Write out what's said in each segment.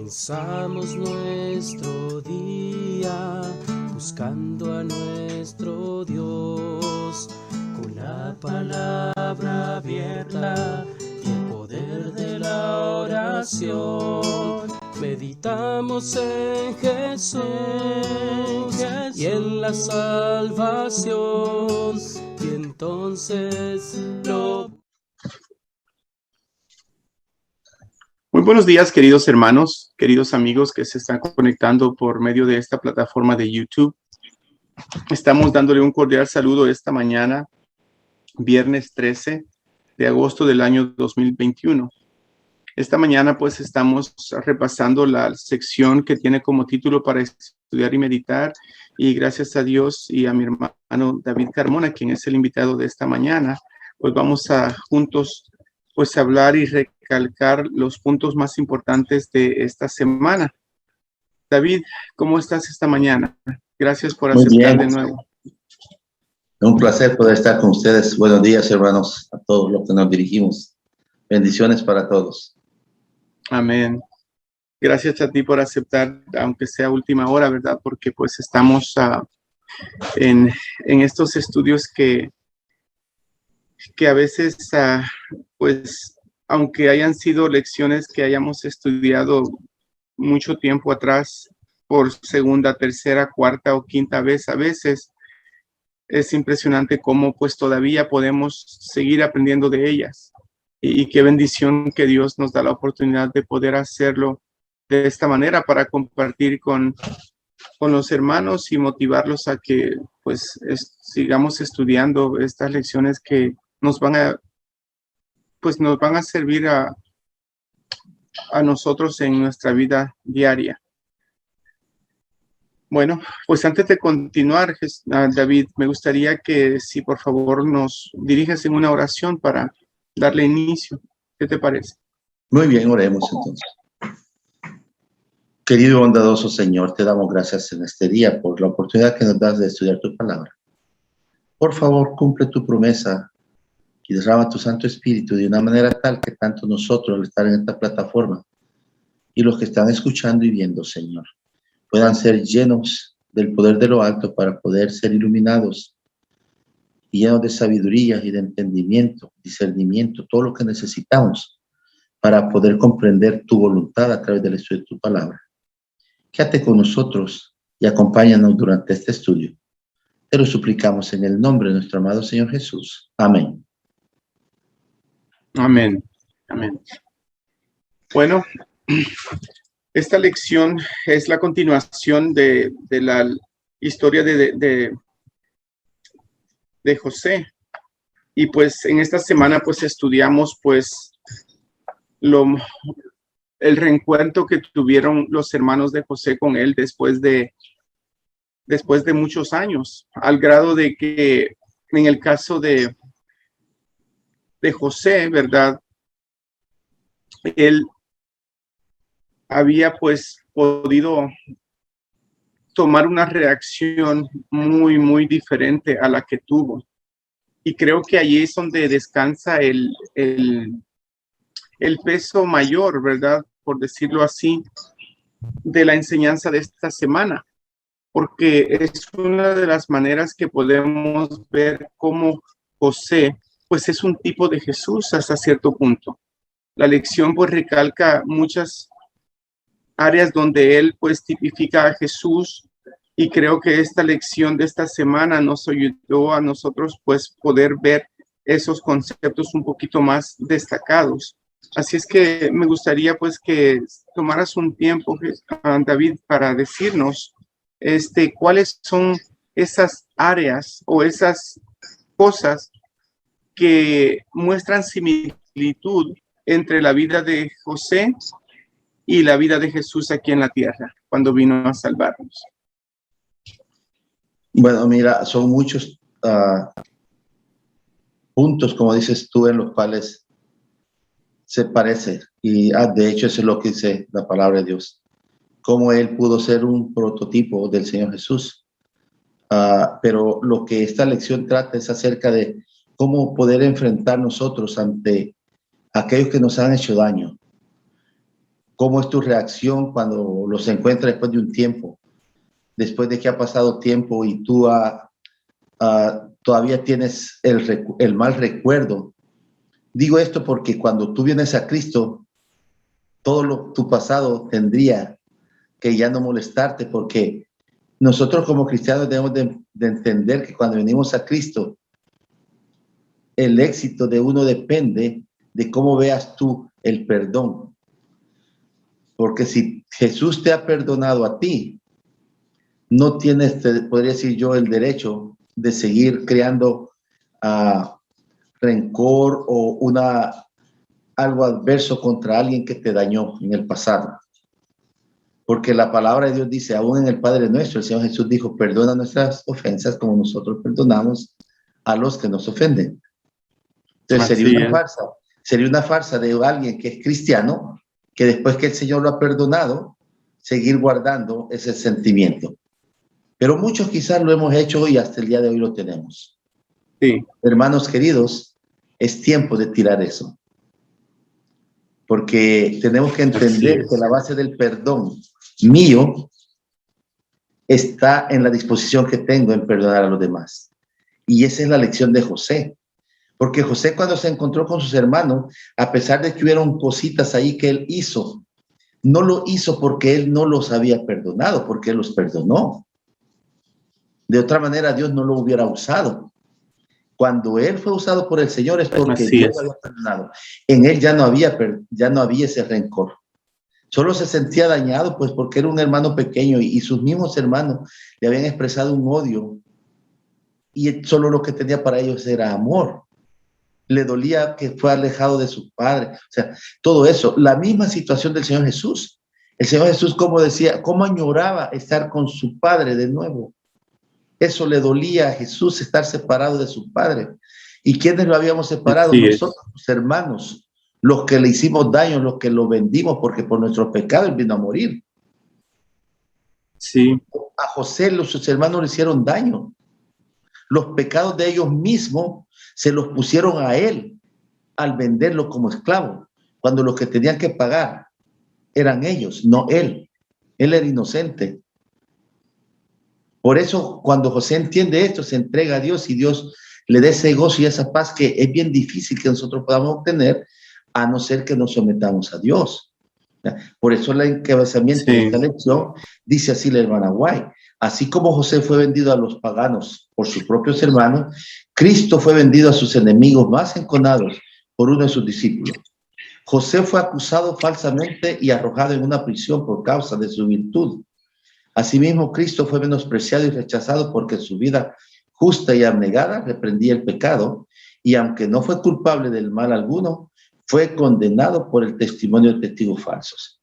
Comenzamos nuestro día buscando a nuestro Dios con la palabra abierta y el poder de la oración. Meditamos en Jesús y en la salvación, y entonces lo... Muy buenos días, queridos hermanos, queridos amigos que se están conectando por medio de esta plataforma de YouTube. Estamos dándole un cordial saludo esta mañana, viernes 13 de agosto del año 2021. Esta mañana pues estamos repasando la sección que tiene como título para estudiar y meditar, y gracias a Dios y a mi hermano David Carmona, quien es el invitado de esta mañana, pues vamos a juntos pues hablar y recalcar los puntos más importantes de esta semana. David, ¿cómo estás esta mañana? Gracias por aceptar de nuevo. Un placer poder estar con ustedes. Buenos días, hermanos, a todos los que nos dirigimos. Bendiciones para todos. Amén. Gracias a ti por aceptar, aunque sea última hora, ¿verdad? Porque pues estamos en estos estudios que a veces, pues, aunque hayan sido lecciones que hayamos estudiado mucho tiempo atrás, por segunda, tercera, cuarta o quinta vez, a veces es impresionante cómo pues todavía podemos seguir aprendiendo de ellas. Y qué bendición que Dios nos da la oportunidad de poder hacerlo de esta manera para compartir con los hermanos y motivarlos a que pues sigamos estudiando estas lecciones que nos van a servir a nosotros en nuestra vida diaria. Bueno, pues antes de continuar, David, me gustaría que si por favor nos diriges en una oración para darle inicio. ¿Qué te parece? Muy bien, oremos entonces. Querido y bondadoso Señor, te damos gracias en este día por la oportunidad que nos das de estudiar tu palabra. Por favor, cumple tu promesa y derrama tu Santo Espíritu de una manera tal que tanto nosotros al estar en esta plataforma y los que están escuchando y viendo, Señor, puedan ser llenos del poder de lo alto para poder ser iluminados y llenos de sabiduría y de entendimiento, discernimiento, todo lo que necesitamos para poder comprender tu voluntad a través del estudio de tu palabra. Quédate con nosotros y acompáñanos durante este estudio. Te lo suplicamos en el nombre de nuestro amado Señor Jesús. Amén. Amén. Amén. Bueno, esta lección es la continuación de la historia de José. Y pues en esta semana pues estudiamos pues el reencuentro que tuvieron los hermanos de José con él después de muchos años, al grado de que en el caso de José, ¿verdad? Él había pues podido tomar una reacción muy, muy diferente a la que tuvo. Y creo que allí es donde descansa el peso mayor, ¿verdad? Por decirlo así, de la enseñanza de esta semana. Porque es una de las maneras que podemos ver cómo José, pues es un tipo de Jesús hasta cierto punto. La lección pues recalca muchas áreas donde él pues tipifica a Jesús, y creo que esta lección de esta semana nos ayudó a nosotros pues poder ver esos conceptos un poquito más destacados. Así es que me gustaría pues que tomaras un tiempo, David, para decirnos cuáles son esas áreas o esas cosas que muestran similitud entre la vida de José y la vida de Jesús aquí en la tierra, cuando vino a salvarnos. Bueno, mira, son muchos puntos, como dices tú, en los cuales se parece. Y de hecho eso es lo que dice la palabra de Dios. Cómo él pudo ser un prototipo del Señor Jesús. Pero lo que esta lección trata es acerca de cómo poder enfrentar nosotros ante aquellos que nos han hecho daño. ¿Cómo es tu reacción cuando los encuentras después de un tiempo? Después de que ha pasado tiempo y tú todavía tienes el mal recuerdo. Digo esto porque cuando tú vienes a Cristo, tu pasado tendría que ya no molestarte, porque nosotros como cristianos debemos de entender que cuando venimos a Cristo, el éxito de uno depende de cómo veas tú el perdón. Porque si Jesús te ha perdonado a ti, no tienes, podría decir yo, el derecho de seguir creando rencor o algo adverso contra alguien que te dañó en el pasado. Porque la palabra de Dios dice, aún en el Padre Nuestro, el Señor Jesús dijo, perdona nuestras ofensas como nosotros perdonamos a los que nos ofenden. Entonces sería una farsa de alguien que es cristiano, que después que el Señor lo ha perdonado, seguir guardando ese sentimiento. Pero muchos quizás lo hemos hecho y hasta el día de hoy lo tenemos. Sí. Hermanos queridos, es tiempo de tirar eso. Porque tenemos que entender que la base del perdón mío está en la disposición que tengo en perdonar a los demás. Y esa es la lección de José. Porque José, cuando se encontró con sus hermanos, a pesar de que hubieron cositas ahí que él hizo, no lo hizo porque él no los había perdonado, porque él los perdonó. De otra manera, Dios no lo hubiera usado. Cuando él fue usado por el Señor es porque Dios lo había perdonado. En él ya no había ese rencor. Solo se sentía dañado pues porque era un hermano pequeño y sus mismos hermanos le habían expresado un odio y solo lo que tenía para ellos era amor. Le dolía que fue alejado de su padre. O sea, todo eso. La misma situación del Señor Jesús. El Señor Jesús, como decía, cómo añoraba estar con su padre de nuevo. Eso le dolía a Jesús, estar separado de su padre. ¿Y quiénes lo habíamos separado? Nosotros, sus hermanos, los que le hicimos daño, los que lo vendimos, porque por nuestros pecados vino a morir. Sí. A José, sus hermanos le hicieron daño. Los pecados de ellos mismos se los pusieron a él al venderlo como esclavo, cuando los que tenían que pagar eran ellos, no él. Él era inocente. Por eso, cuando José entiende esto, se entrega a Dios y Dios le da ese gozo y esa paz que es bien difícil que nosotros podamos obtener, a no ser que nos sometamos a Dios. Por eso el encabezamiento de esta lección dice así la hermana White: así como José fue vendido a los paganos por sus propios hermanos, Cristo fue vendido a sus enemigos más enconados por uno de sus discípulos. José fue acusado falsamente y arrojado en una prisión por causa de su virtud. Asimismo, Cristo fue menospreciado y rechazado porque su vida justa y abnegada reprendía el pecado, y aunque no fue culpable del mal alguno, fue condenado por el testimonio de testigos falsos.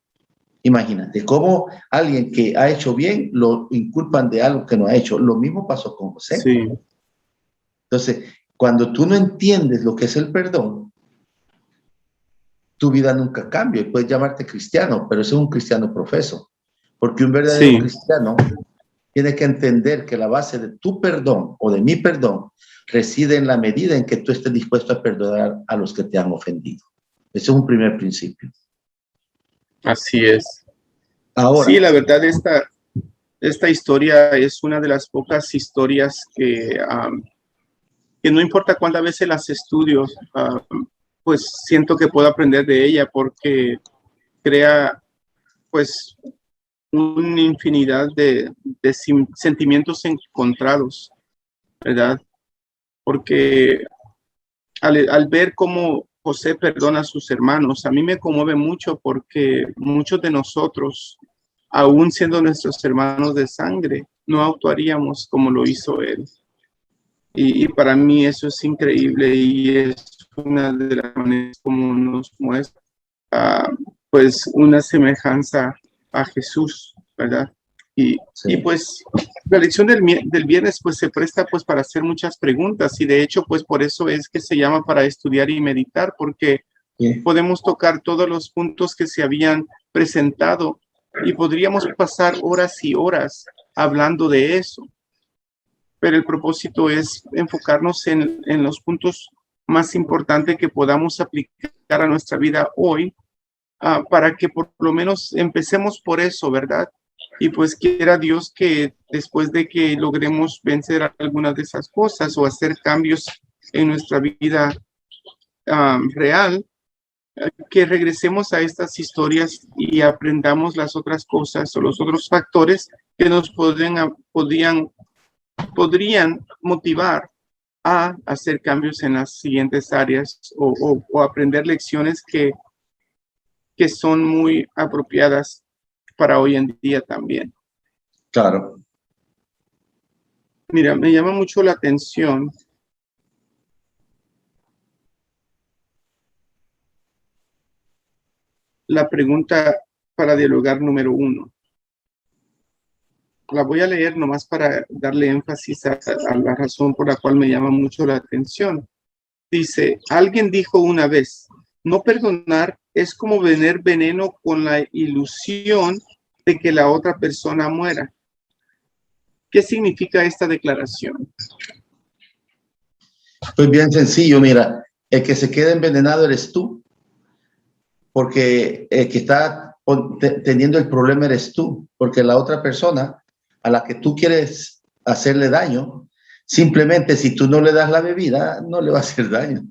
Imagínate cómo alguien que ha hecho bien lo inculpan de algo que no ha hecho. Lo mismo pasó con José. Sí. Entonces, cuando tú no entiendes lo que es el perdón, tu vida nunca cambia. Y puedes llamarte cristiano, pero ese es un cristiano profeso. Porque un verdadero cristiano tiene que entender que la base de tu perdón o de mi perdón reside en la medida en que tú estés dispuesto a perdonar a los que te han ofendido. Ese es un primer principio. Así es. Ahora, sí, la verdad, esta historia es una de las pocas historias que no importa cuántas veces las estudio, pues siento que puedo aprender de ella, porque crea pues una infinidad de sentimientos encontrados, ¿verdad? Porque al ver cómo José perdona a sus hermanos, a mí me conmueve mucho, porque muchos de nosotros, aún siendo nuestros hermanos de sangre, no actuaríamos como lo hizo él. Y para mí eso es increíble, y es una de las maneras como nos muestra pues una semejanza a Jesús, ¿verdad? Y pues la lección del viernes pues se presta pues para hacer muchas preguntas, y de hecho pues por eso es que se llama para estudiar y meditar, porque podemos tocar todos los puntos que se habían presentado y podríamos pasar horas y horas hablando de eso. Pero el propósito es enfocarnos en los puntos más importantes que podamos aplicar a nuestra vida hoy, para que por lo menos empecemos por eso, ¿verdad? Y pues quiera Dios que después de que logremos vencer algunas de esas cosas o hacer cambios en nuestra vida real, que regresemos a estas historias y aprendamos las otras cosas o los otros factores que nos podrían motivar a hacer cambios en las siguientes áreas o aprender lecciones que son muy apropiadas para hoy en día también. Claro. Mira, me llama mucho la atención la pregunta para dialogar número 1. La voy a leer nomás para darle énfasis a la razón por la cual me llama mucho la atención. Dice, alguien dijo una vez, no perdonar es como beber veneno con la ilusión de que la otra persona muera. ¿Qué significa esta declaración? Pues bien sencillo, mira, el que se queda envenenado eres tú, porque el que está teniendo el problema eres tú, porque la otra persona a la que tú quieres hacerle daño, simplemente si tú no le das la bebida, no le va a hacer daño.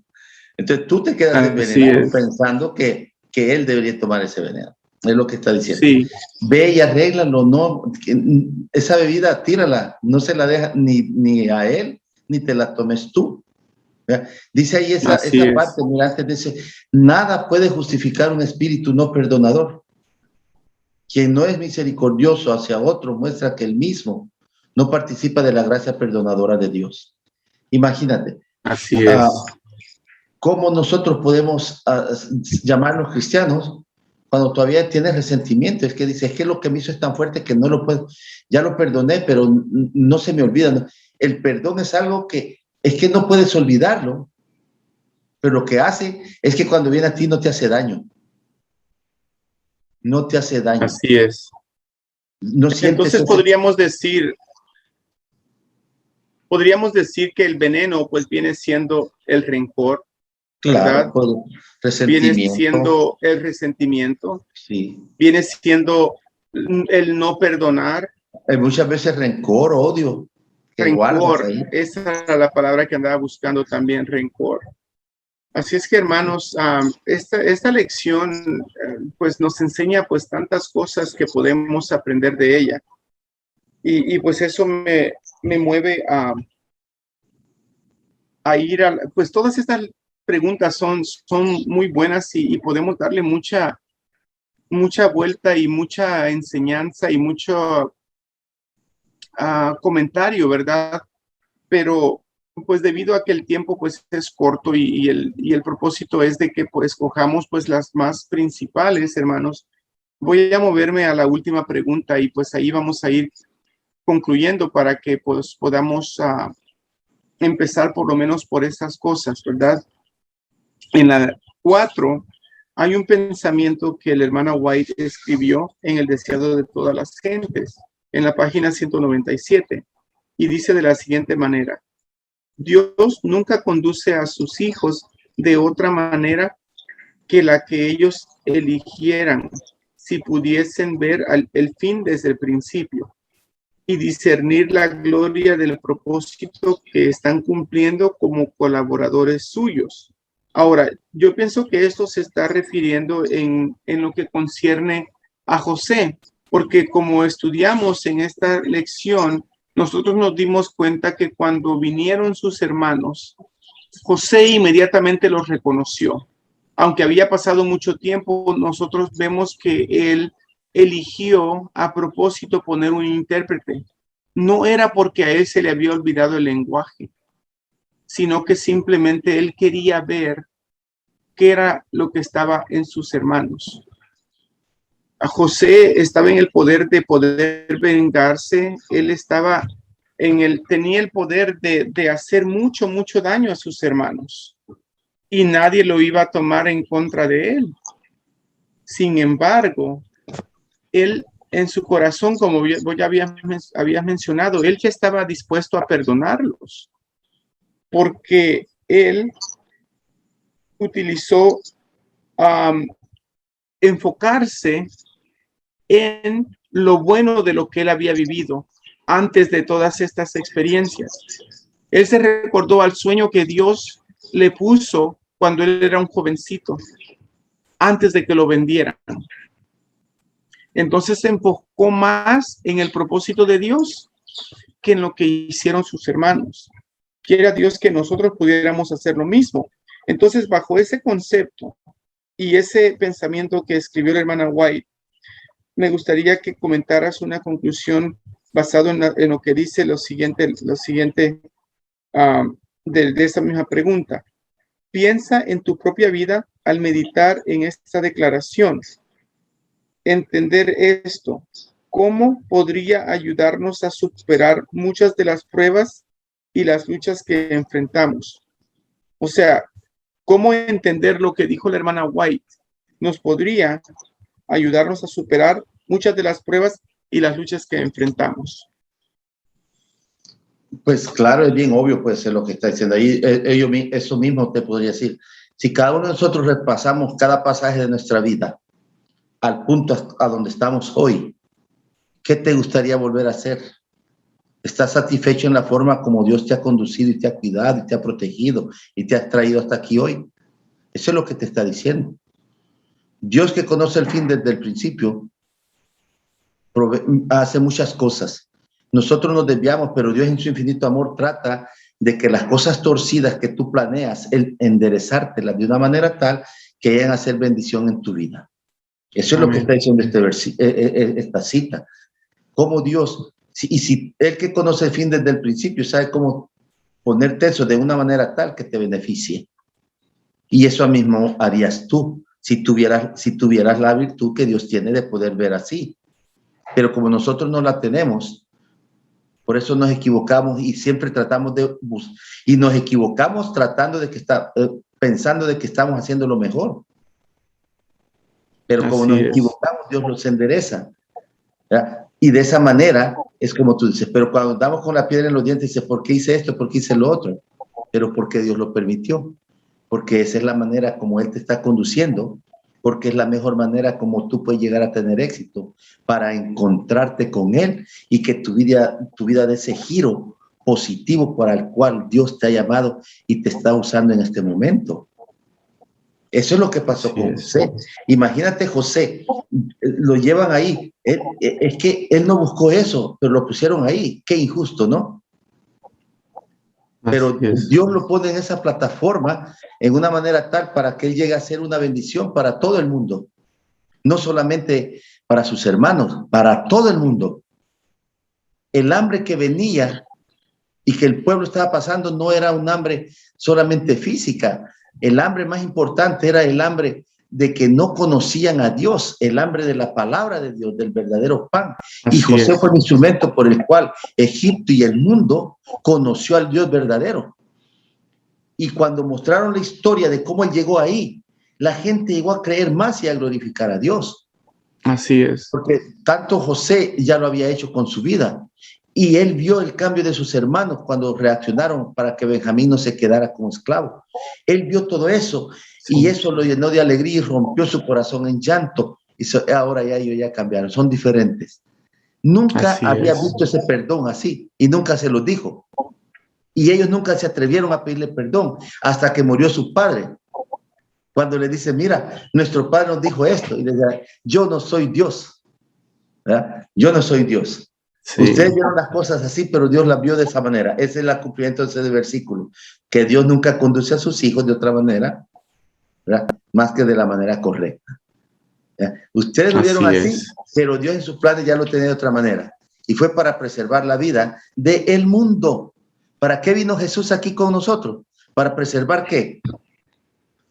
Entonces tú te quedas envenenado pensando que él debería tomar ese veneno. Es lo que está diciendo. Sí. Ve y arréglalo, no, esa bebida tírala, no se la deja ni a él, ni te la tomes tú. ¿Verdad? Dice ahí esa parte, mira, antes dice, nada puede justificar un espíritu no perdonador. Quien no es misericordioso hacia otro muestra que él mismo no participa de la gracia perdonadora de Dios. Imagínate. Así es. ¿Cómo nosotros podemos llamarnos cristianos cuando todavía tienes resentimiento? Es que dice, es que lo que me hizo es tan fuerte que no lo puedo, ya lo perdoné, pero no se me olvida. El perdón es algo que es que no puedes olvidarlo, pero lo que hace es que cuando viene a ti no te hace daño. No te hace daño. Así es. No sientes entonces podríamos decir que el veneno pues viene siendo el rencor, ¿verdad? Claro, viene siendo el resentimiento, sí. Viene siendo el no perdonar. Hay muchas veces rencor, odio. Rencor, esa era la palabra que andaba buscando también, rencor. Así es que, hermanos, esta lección pues nos enseña pues tantas cosas que podemos aprender de ella. Y pues eso me mueve a ir a, pues todas estas preguntas son muy buenas y podemos darle mucha vuelta y mucha enseñanza y mucho comentario, ¿verdad? Pero pues debido a que el tiempo pues es corto y el propósito es de que pues cojamos pues las más principales, hermanos, voy a moverme a la última pregunta y pues ahí vamos a ir concluyendo para que pues podamos empezar por lo menos por esas cosas, ¿verdad? En la 4 hay un pensamiento que el hermano White escribió en El deseado de todas las gentes, en la página 197, y dice de la siguiente manera: Dios nunca conduce a sus hijos de otra manera que la que ellos eligieran, si pudiesen ver el fin desde el principio y discernir la gloria del propósito que están cumpliendo como colaboradores suyos. Ahora, yo pienso que esto se está refiriendo en lo que concierne a José, porque como estudiamos en esta lección, nosotros nos dimos cuenta que cuando vinieron sus hermanos, José inmediatamente los reconoció. Aunque había pasado mucho tiempo, nosotros vemos que él eligió a propósito poner un intérprete. No era porque a él se le había olvidado el lenguaje, sino que simplemente él quería ver qué era lo que estaba en sus hermanos. A José estaba en el poder de poder vengarse, él estaba tenía el poder de hacer mucho daño a sus hermanos y nadie lo iba a tomar en contra de él. Sin embargo, él en su corazón, como vos ya habías mencionado, él ya estaba dispuesto a perdonarlos, porque él utilizó enfocarse en lo bueno de lo que él había vivido antes de todas estas experiencias. Él se recordó al sueño que Dios le puso cuando él era un jovencito, antes de que lo vendieran. Entonces se enfocó más en el propósito de Dios que en lo que hicieron sus hermanos. Quiera Dios que nosotros pudiéramos hacer lo mismo. Entonces, bajo ese concepto y ese pensamiento que escribió la hermana White, me gustaría que comentaras una conclusión basado en lo que dice lo siguiente de esta misma pregunta. Piensa en tu propia vida al meditar en esta declaración. Entender esto, ¿cómo podría ayudarnos a superar muchas de las pruebas y las luchas que enfrentamos? O sea, ¿cómo entender lo que dijo la hermana White? Nos podría ayudarnos a superar muchas de las pruebas y las luchas que enfrentamos. Pues claro, es bien obvio, pues, lo que está diciendo ahí. Eso mismo te podría decir. Si cada uno de nosotros repasamos cada pasaje de nuestra vida al punto a donde estamos hoy, ¿qué te gustaría volver a hacer? ¿Estás satisfecho en la forma como Dios te ha conducido y te ha cuidado y te ha protegido y te ha traído hasta aquí hoy? Eso es lo que te está diciendo. Dios, que conoce el fin desde el principio, hace muchas cosas. Nosotros nos desviamos, pero Dios en su infinito amor trata de que las cosas torcidas que tú planeas, Él enderezártelas de una manera tal que vayan a hacer bendición en tu vida. Eso es lo que está diciendo esta cita. Cómo Dios, si Él, que conoce el fin desde el principio, sabe cómo ponerte eso de una manera tal que te beneficie. Y eso mismo harías tú si tuvieras la virtud que Dios tiene de poder ver así. Pero como nosotros no la tenemos, por eso nos equivocamos y siempre tratamos y nos equivocamos tratando de que pensando de que estamos haciendo lo mejor. Pero como nos equivocamos, Dios nos endereza, ¿verdad? Y de esa manera es como tú dices. Pero cuando andamos con la piedra en los dientes, dices, ¿por qué hice esto? ¿Por qué hice lo otro? Pero porque Dios lo permitió. Porque esa es la manera como Él te está conduciendo. Porque es la mejor manera como tú puedes llegar a tener éxito para encontrarte con Él y que tu vida dé ese giro positivo para el cual Dios te ha llamado y te está usando en este momento. Eso es lo que pasó con José. Imagínate, José, lo llevan ahí. Es que él no buscó eso, pero lo pusieron ahí. Qué injusto, ¿no? Pero Dios lo pone en esa plataforma en una manera tal para que él llegue a ser una bendición para todo el mundo. No solamente para sus hermanos, para todo el mundo. El hambre que venía y que el pueblo estaba pasando no era un hambre solamente física. El hambre más importante era el hambre de que no conocían a Dios, el hambre de la palabra de Dios, del verdadero pan. Y José fue el instrumento por el cual Egipto y el mundo conoció al Dios verdadero. Y cuando mostraron la historia de cómo él llegó ahí, la gente llegó a creer más y a glorificar a Dios. Así es. Porque tanto José ya lo había hecho con su vida. Y él vio el cambio de sus hermanos cuando reaccionaron para que Benjamín no se quedara como esclavo. Él vio todo eso y eso lo llenó de alegría y rompió su corazón en llanto. Y ahora ya ellos ya cambiaron, son diferentes. Nunca había visto ese perdón así y nunca se lo dijo. Y ellos nunca se atrevieron a pedirle perdón hasta que murió su padre. Cuando le dice, mira, nuestro padre nos dijo esto. Y le dice, yo no soy Dios. ¿Verdad? Yo no soy Dios. Ustedes vieron las cosas así, pero Dios las vio de esa manera. Ese es el cumplimiento de ese versículo, que Dios nunca conduce a sus hijos de otra manera, ¿verdad? Más que de la manera correcta. ¿Verdad? Ustedes lo vieron así, pero Dios en sus planes ya lo tenía de otra manera. Y fue para preservar la vida del mundo. ¿Para qué vino Jesús aquí con nosotros? ¿Para preservar qué?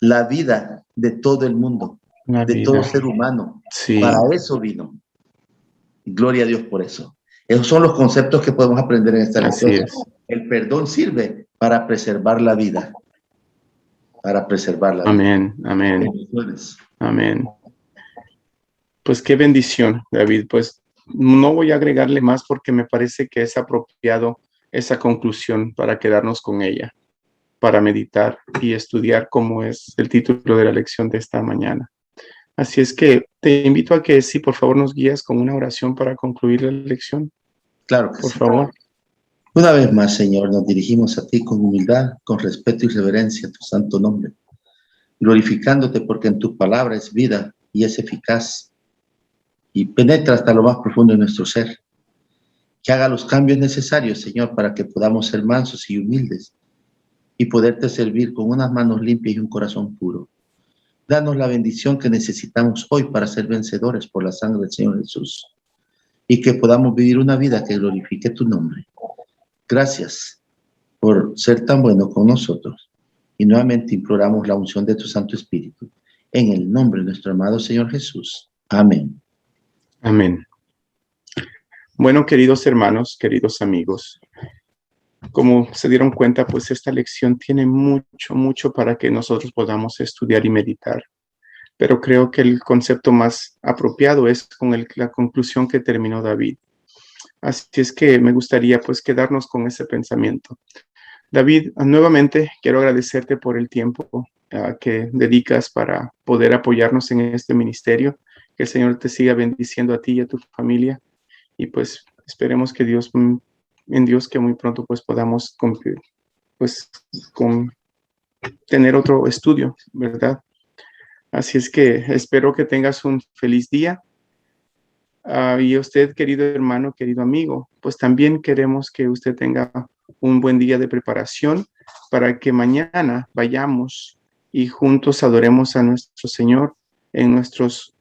La vida de todo el mundo, de todo ser humano. Para eso vino. Y gloria a Dios por eso. Esos son los conceptos que podemos aprender en esta lección. El perdón sirve para preservar la vida. Para preservar la vida. Amén, amén. Amén. Pues qué bendición, David. Pues no voy a agregarle más porque me parece que es apropiado esa conclusión para quedarnos con ella, para meditar y estudiar como es el título de la lección de esta mañana. Así es que te invito a que sí, por favor, nos guías con una oración para concluir la lección. Claro que Por sí. favor. Una vez más, Señor, nos dirigimos a ti con humildad, con respeto y reverencia a tu santo nombre, glorificándote porque en tu palabra es vida y es eficaz y penetra hasta lo más profundo de nuestro ser. Que haga los cambios necesarios, Señor, para que podamos ser mansos y humildes y poderte servir con unas manos limpias y un corazón puro. Danos la bendición que necesitamos hoy para ser vencedores por la sangre del Señor Jesús y que podamos vivir una vida que glorifique tu nombre. Gracias por ser tan bueno con nosotros y nuevamente imploramos la unción de tu Santo Espíritu en el nombre de nuestro amado Señor Jesús. Amén. Amén. Bueno, queridos hermanos, queridos amigos, como se dieron cuenta, pues esta lección tiene mucho para que nosotros podamos estudiar y meditar. Pero creo que el concepto más apropiado es con la conclusión que terminó David. Así es que me gustaría pues quedarnos con ese pensamiento. David, nuevamente quiero agradecerte por el tiempo que dedicas para poder apoyarnos en este ministerio. Que el Señor te siga bendiciendo a ti y a tu familia. Y pues esperemos que en Dios que muy pronto pues podamos tener otro estudio, ¿verdad? Así es que espero que tengas un feliz día. Y usted, querido hermano, querido amigo, pues también queremos que usted tenga un buen día de preparación para que mañana vayamos y juntos adoremos a nuestro Señor en nuestros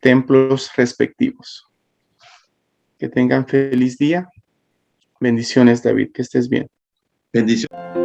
templos respectivos. Que tengan feliz día. Bendiciones, David, que estés bien. Bendiciones.